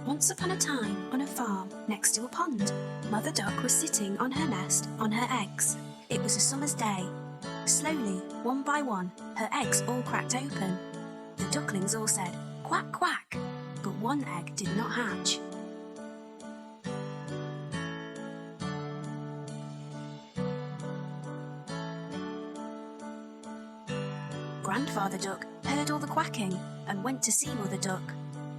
Once upon a time, on a farm next to a pond, Mother Duck was sitting on her nest on her eggs. It was a summer's day. Slowly, one by one, her eggs all cracked open. The ducklings all said, "Quack, quack," but one egg did not hatch. Grandfather Duck heard all the quacking and went to see Mother Duck.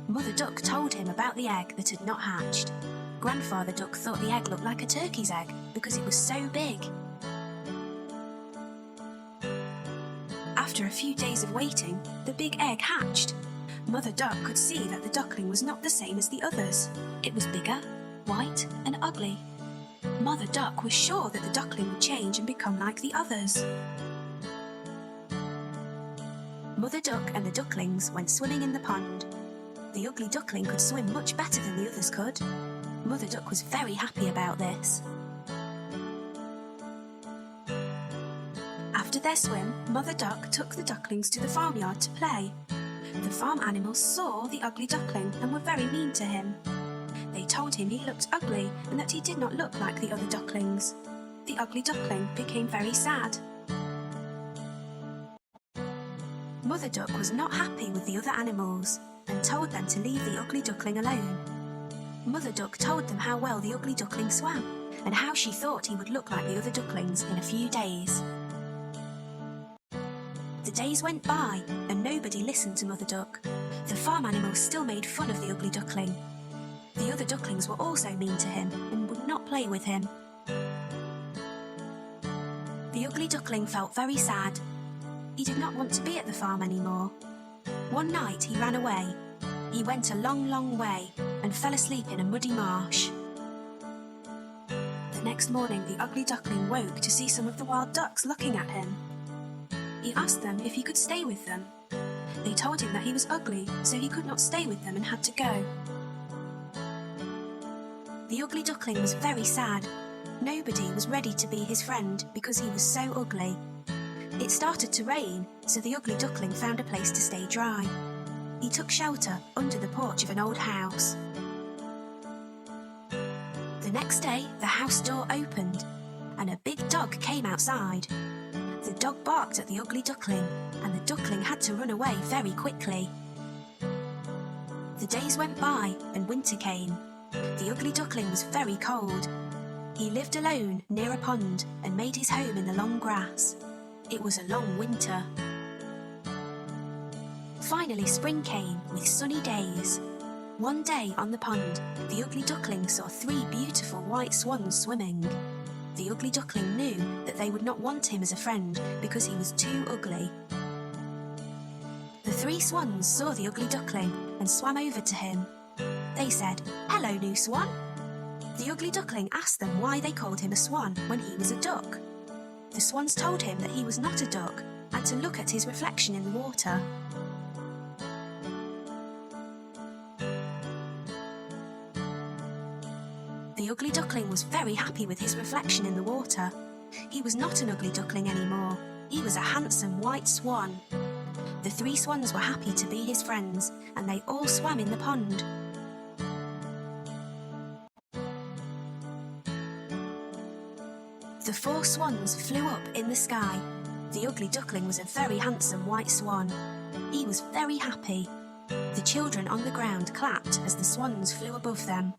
Mother Duck told him about the egg that had not hatched. Grandfather Duck thought the egg looked like a turkey's egg because it was so big. After a few days of waiting, the big egg hatched. Mother Duck could see that the duckling was not the same as the others. It was bigger, white and ugly. Mother Duck was sure that the duckling would change and become like the others. Mother Duck and the ducklings went swimming in the pond. The ugly duckling could swim much better than the others could. Mother Duck was very happy about this. After their swim, Mother Duck took the ducklings to the farmyard to play. The farm animals saw the ugly duckling and were very mean to him. They told him he looked ugly and that he did not look like the other ducklings. The ugly duckling became very sad. Mother Duck was not happy with the other animals and told them to leave the ugly duckling alone. Mother Duck told them how well the ugly duckling swam and how she thought he would look like the other ducklings in a few days. The days went by and nobody listened to Mother Duck. The farm animals still made fun of the ugly duckling. The other ducklings were also mean to him and would not play with him. The ugly duckling felt very sad. He did not want to be at the farm anymore. One night he ran away. He went a long, long way and fell asleep in a muddy marsh. The next morning the ugly duckling woke to see some of the wild ducks looking at him. He asked them if he could stay with them. They told him that he was ugly, so he could not stay with them and had to go. The ugly duckling was very sad. Nobody was ready to be his friend because he was so ugly. It started to rain, so the ugly duckling found a place to stay dry. He took shelter under the porch of an old house. The next day, the house door opened, and a big dog came outside. The dog barked at the ugly duckling, and the duckling had to run away very quickly. The days went by, and winter came. The ugly duckling was very cold. He lived alone near a pond and made his home in the long grass. It was a long winter. Finally spring came with sunny days. One day on the pond, the ugly duckling saw 3 beautiful white swans swimming. The ugly duckling knew that they would not want him as a friend because he was too ugly. The 3 swans saw the ugly duckling and swam over to him. They said, "Hello, new swan." The ugly duckling asked them why they called him a swan when he was a duck. The swans told him that he was not a duck and to look at his reflection in the water. The ugly duckling was very happy with his reflection in the water. He was not an ugly duckling anymore. He was a handsome white swan. The 3 swans were happy to be his friends, and they all swam in the pond. The 4 swans flew up in the sky. The ugly duckling was a very handsome white swan. He was very happy. The children on the ground clapped as the swans flew above them.